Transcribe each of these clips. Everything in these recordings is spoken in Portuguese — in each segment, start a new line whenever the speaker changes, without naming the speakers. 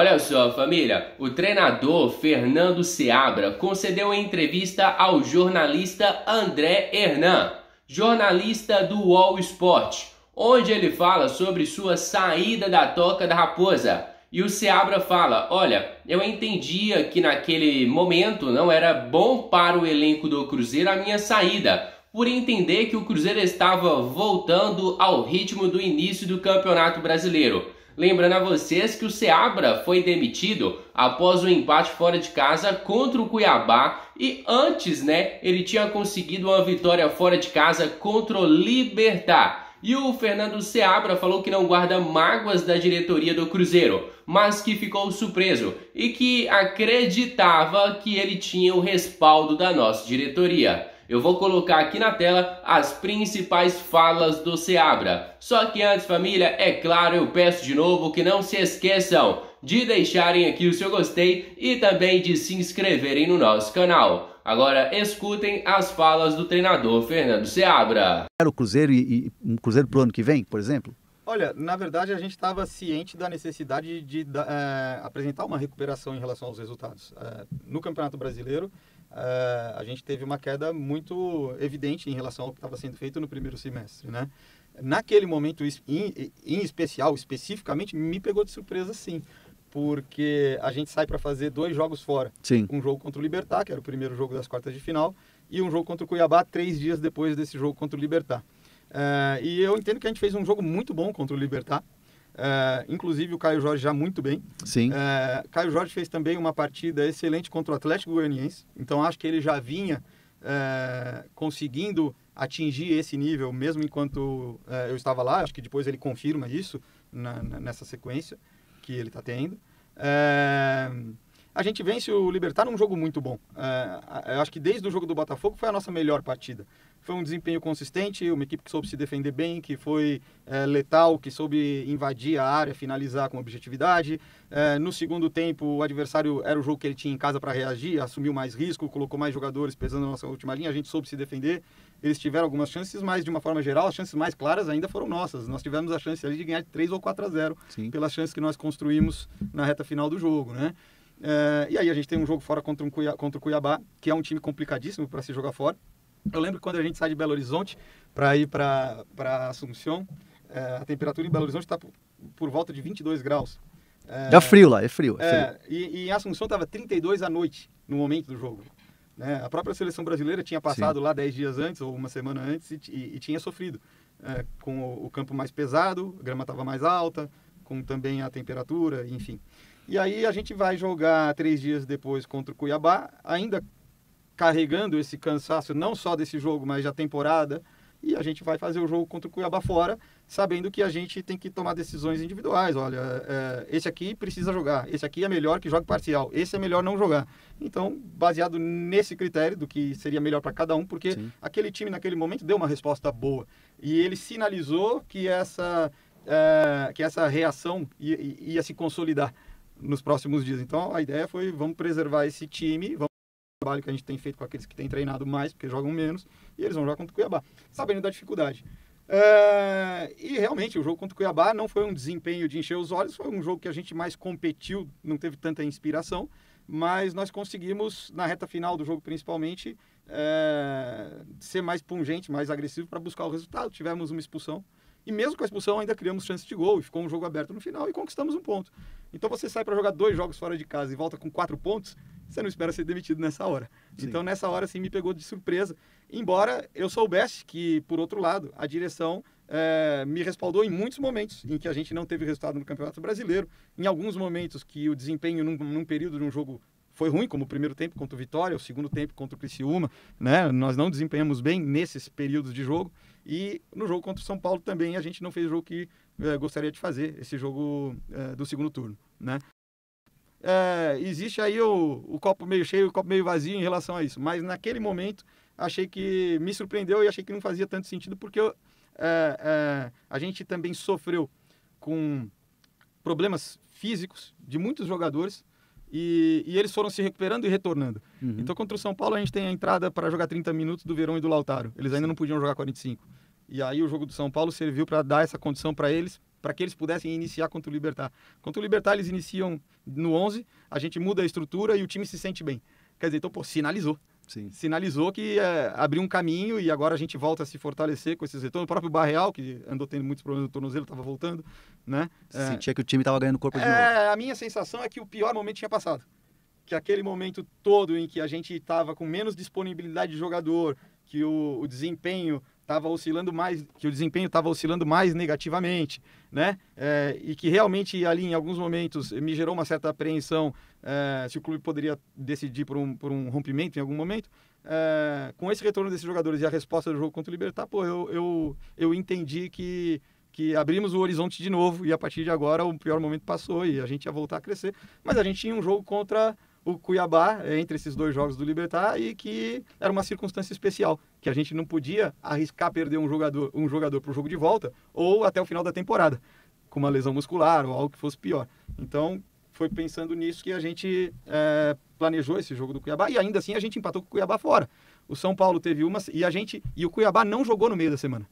Olha só, família, o treinador Fernando Seabra concedeu uma entrevista ao jornalista André Hernan, jornalista do UOL Sport, onde ele fala sobre sua saída da Toca da Raposa. E o Seabra fala: olha, eu entendia que naquele momento não era bom para o elenco do Cruzeiro a minha saída, por entender que o Cruzeiro estava voltando ao ritmo do início do Campeonato Brasileiro. Lembrando a vocês que o Seabra foi demitido após o empate fora de casa contra o Cuiabá e antes, ele tinha conseguido uma vitória fora de casa contra o Libertad. E o Fernando Seabra falou que não guarda mágoas da diretoria do Cruzeiro, mas que ficou surpreso e que acreditava que ele tinha o respaldo da nossa diretoria. Eu vou colocar aqui na tela as principais falas do Seabra. Só que antes, família, é claro, eu peço de novo que não se esqueçam de deixarem aqui o seu gostei e também de se inscreverem no nosso canal. Agora escutem as falas do treinador Fernando Seabra.
Era o Cruzeiro e um Cruzeiro pro ano que vem, por exemplo?
Olha, na verdade a gente estava ciente da necessidade de apresentar uma recuperação em relação aos resultados. No Campeonato Brasileiro, a gente teve uma queda muito evidente em relação ao que estava sendo feito no primeiro semestre, né? Naquele momento em especial, especificamente, me pegou de surpresa sim, porque a gente sai para fazer 2 jogos fora.
Sim.
Um jogo contra o Libertad, que era o primeiro jogo das quartas de final, e um jogo contra o Cuiabá 3 dias depois desse jogo contra o Libertad. E eu entendo que a gente fez um jogo muito bom contra o Libertad. Inclusive o Caio Jorge já muito bem.
Sim.
Caio Jorge fez também uma partida excelente contra o Atlético Goianiense. Então acho que ele já vinha conseguindo atingir esse nível, mesmo enquanto eu estava lá. Acho que depois ele confirma isso nessa sequência que ele está tendo. A gente vence o Libertad num jogo muito bom. Eu acho que desde o jogo do Botafogo foi a nossa melhor partida. Foi um desempenho consistente, uma equipe que soube se defender bem, que foi letal, que soube invadir a área, finalizar com objetividade. No segundo tempo, o adversário era o jogo que ele tinha em casa para reagir, assumiu mais risco, colocou mais jogadores pesando na nossa última linha, a gente soube se defender. Eles tiveram algumas chances, mas de uma forma geral, as chances mais claras ainda foram nossas. Nós tivemos a chance ali de ganhar de 3 ou 4-0, pelas chances que nós construímos na reta final do jogo, né? E aí a gente tem um jogo fora contra o Cuiabá, que é um time complicadíssimo para se jogar fora. Eu lembro que quando a gente sai de Belo Horizonte para ir para Assunção, a temperatura em Belo Horizonte está por volta de 22 graus.
É frio lá, é frio.
E em Assunção estava 32 à noite, no momento do jogo. A própria seleção brasileira tinha passado lá 10 dias antes, ou uma semana antes, e tinha sofrido. Com o campo mais pesado, a grama estava mais alta, com também a temperatura, enfim. E aí a gente vai jogar 3 dias depois contra o Cuiabá, ainda carregando esse cansaço não só desse jogo, mas da temporada, e a gente vai fazer o jogo contra o Cuiabá fora, sabendo que a gente tem que tomar decisões individuais. Olha, esse aqui precisa jogar, esse aqui é melhor que jogue parcial, esse é melhor não jogar. Então, baseado nesse critério do que seria melhor para cada um, porque aquele time naquele momento deu uma resposta boa, e ele sinalizou que essa reação ia se consolidar nos próximos dias. Então, a ideia foi: vamos preservar esse time, vamos trabalho que a gente tem feito com aqueles que têm treinado mais, porque jogam menos, e eles vão jogar contra o Cuiabá, sabendo da dificuldade. E realmente o jogo contra o Cuiabá não foi um desempenho de encher os olhos, foi um jogo que a gente mais competiu, não teve tanta inspiração, mas nós conseguimos, na reta final do jogo principalmente, ser mais pungente, mais agressivo para buscar o resultado. Tivemos uma expulsão, e mesmo com a expulsão ainda criamos chance de gol, e ficou um jogo aberto no final, e conquistamos um ponto. Então você sai para jogar 2 jogos fora de casa e volta com 4 pontos, você não espera ser demitido nessa hora. Sim. Então nessa hora sim me pegou de surpresa, embora eu soubesse que, por outro lado, a direção me respaldou em muitos momentos em que a gente não teve resultado no Campeonato Brasileiro, em alguns momentos que o desempenho num período de um jogo foi ruim, como o primeiro tempo contra o Vitória, o segundo tempo contra o Criciúma, né? Nós não desempenhamos bem nesses períodos de jogo, e no jogo contra o São Paulo também a gente não fez o jogo que gostaria de fazer, esse jogo do segundo turno, né? Existe aí o copo meio cheio e o copo meio vazio em relação a isso, mas naquele momento achei que me surpreendeu e achei que não fazia tanto sentido, porque a gente também sofreu com problemas físicos de muitos jogadores, e eles foram se recuperando e retornando. Então, contra o São Paulo, a gente tem a entrada para jogar 30 minutos do Verón e do Lautaro. Eles ainda não podiam jogar 45. E aí o jogo do São Paulo serviu para dar essa condição para eles, para que eles pudessem iniciar contra o Libertad. Contra o Libertad eles iniciam no 11, a gente muda a estrutura e o time se sente bem. Quer dizer, então, pô, sinalizou.
Sim.
Sinalizou que abriu um caminho e agora a gente volta a se fortalecer com esses retornos. O próprio Barreal, que andou tendo muitos problemas no tornozelo, estava voltando, né?
Sentia que o time estava ganhando corpo de novo.
A minha sensação é que o pior momento tinha passado. Que aquele momento todo em que a gente estava com menos disponibilidade de jogador, que o desempenho estava oscilando mais negativamente, né? E que realmente ali em alguns momentos me gerou uma certa apreensão se o clube poderia decidir por um rompimento em algum momento. Com esse retorno desses jogadores e a resposta do jogo contra o Libertad, pô, eu entendi que abrimos o horizonte de novo e a partir de agora o pior momento passou e a gente ia voltar a crescer. Mas a gente tinha um jogo contra o Cuiabá, entre esses dois jogos do Libertad, e que era uma circunstância especial, que a gente não podia arriscar perder um jogador para o jogo de volta ou até o final da temporada, com uma lesão muscular ou algo que fosse pior. Então, foi pensando nisso que a gente planejou esse jogo do Cuiabá, e ainda assim a gente empatou com o Cuiabá fora. O São Paulo teve uma, e o Cuiabá não jogou no meio da semana.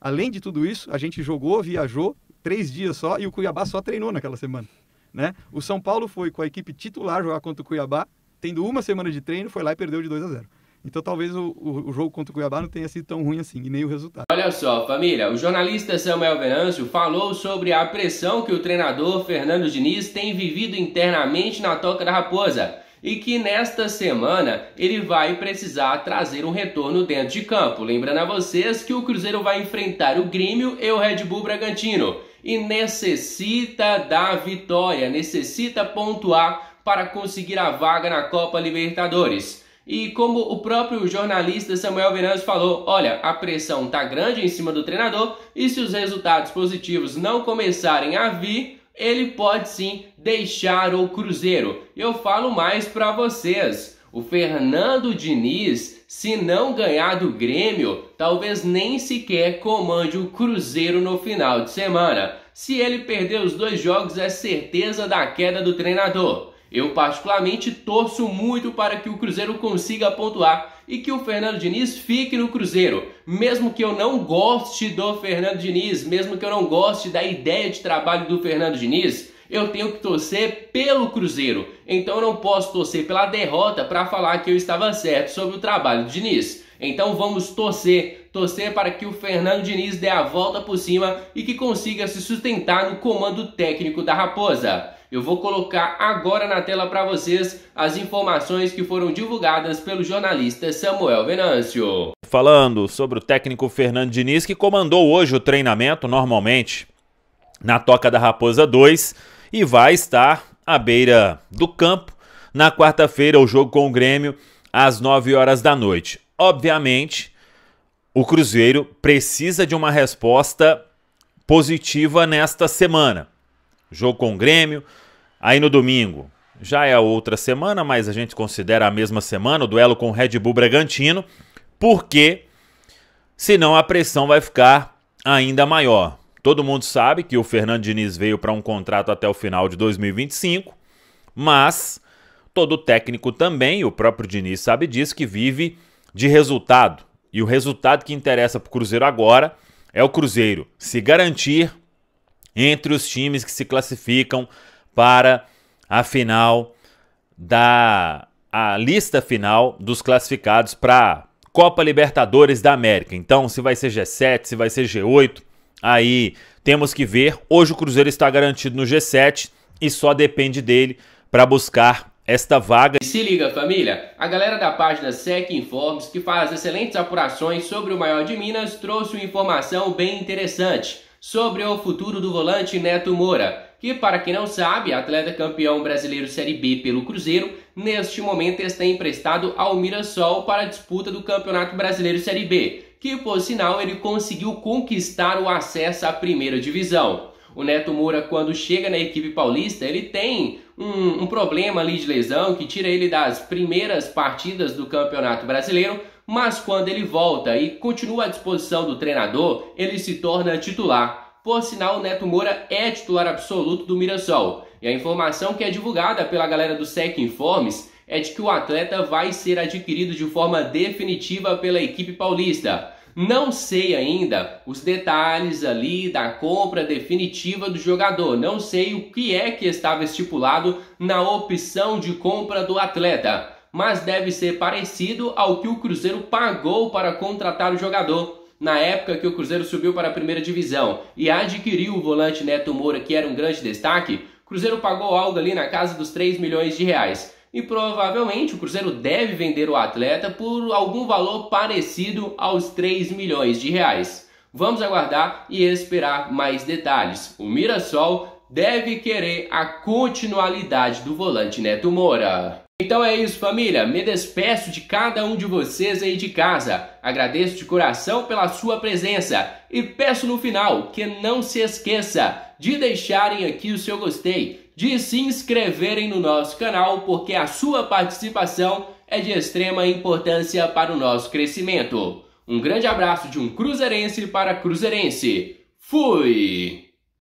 Além de tudo isso, a gente viajou 3 dias só, e o Cuiabá só treinou naquela semana. Né? O São Paulo foi com a equipe titular jogar contra o Cuiabá, tendo uma semana de treino, foi lá e perdeu de 2-0. Então talvez o jogo contra o Cuiabá não tenha sido tão ruim assim, e nem o resultado.
Olha só, família, o jornalista Samuel Venâncio falou sobre a pressão que o treinador Fernando Diniz tem vivido internamente na Toca da Raposa e que nesta semana ele vai precisar trazer um retorno dentro de campo. Lembrando a vocês que o Cruzeiro vai enfrentar o Grêmio e o Red Bull Bragantino e necessita da vitória, necessita pontuar para conseguir a vaga na Copa Libertadores. E como o próprio jornalista Samuel Venâncio falou, olha, a pressão tá grande em cima do treinador e se os resultados positivos não começarem a vir, ele pode sim deixar o Cruzeiro. Eu falo mais para vocês, o Fernando Diniz, se não ganhar do Grêmio, talvez nem sequer comande o Cruzeiro no final de semana. Se ele perder os 2 jogos, é certeza da queda do treinador. Eu particularmente torço muito para que o Cruzeiro consiga pontuar e que o Fernando Diniz fique no Cruzeiro. Mesmo que eu não goste do Fernando Diniz, mesmo que eu não goste da ideia de trabalho do Fernando Diniz, eu tenho que torcer pelo Cruzeiro. Então eu não posso torcer pela derrota para falar que eu estava certo sobre o trabalho do Diniz. Então vamos torcer para que o Fernando Diniz dê a volta por cima e que consiga se sustentar no comando técnico da Raposa. Eu vou colocar agora na tela para vocês as informações que foram divulgadas pelo jornalista Samuel Venâncio.
Falando sobre o técnico Fernando Diniz, que comandou hoje o treinamento normalmente na Toca da Raposa 2 e vai estar à beira do campo na quarta-feira, o jogo com o Grêmio, às 9 horas da noite. Obviamente, o Cruzeiro precisa de uma resposta positiva nesta semana. Jogo com o Grêmio, aí no domingo já é a outra semana, mas a gente considera a mesma semana, o duelo com o Red Bull Bragantino, porque senão a pressão vai ficar ainda maior. Todo mundo sabe que o Fernando Diniz veio para um contrato até o final de 2025, mas todo técnico também, o próprio Diniz sabe disso, que vive de resultado. E o resultado que interessa para o Cruzeiro agora é o Cruzeiro se garantir entre os times que se classificam para a lista final dos classificados para a Copa Libertadores da América. Então, se vai ser G7, se vai ser G8, aí temos que ver. Hoje o Cruzeiro está garantido no G7 e só depende dele para buscar esta vaga.
Se liga, família, a galera da página SEC Informes, que faz excelentes apurações sobre o maior de Minas, trouxe uma informação bem interessante sobre o futuro do volante Neto Moura, que, para quem não sabe, atleta campeão brasileiro Série B pelo Cruzeiro, neste momento está emprestado ao Mirassol para a disputa do Campeonato Brasileiro Série B, que, por sinal, ele conseguiu conquistar o acesso à primeira divisão. O Neto Moura, quando chega na equipe paulista, ele tem um problema ali de lesão que tira ele das primeiras partidas do Campeonato Brasileiro, mas quando ele volta e continua à disposição do treinador, ele se torna titular. Por sinal, o Neto Moura é titular absoluto do Mirassol. E a informação que é divulgada pela galera do SEC Informes é de que o atleta vai ser adquirido de forma definitiva pela equipe paulista. Não sei ainda os detalhes ali da compra definitiva do jogador. Não sei o que é que estava estipulado na opção de compra do atleta, mas deve ser parecido ao que o Cruzeiro pagou para contratar o jogador. Na época que o Cruzeiro subiu para a primeira divisão e adquiriu o volante Neto Moura, que era um grande destaque, o Cruzeiro pagou algo ali na casa dos 3 milhões de reais. E provavelmente o Cruzeiro deve vender o atleta por algum valor parecido aos 3 milhões de reais. Vamos aguardar e esperar mais detalhes. O Mirassol deve querer a continuidade do volante Neto Moura. Então é isso, família. Me despeço de cada um de vocês aí de casa. Agradeço de coração pela sua presença e peço no final que não se esqueça de deixarem aqui o seu gostei, de se inscreverem no nosso canal, porque a sua participação é de extrema importância para o nosso crescimento. Um grande abraço de um cruzeirense para cruzeirense. Fui!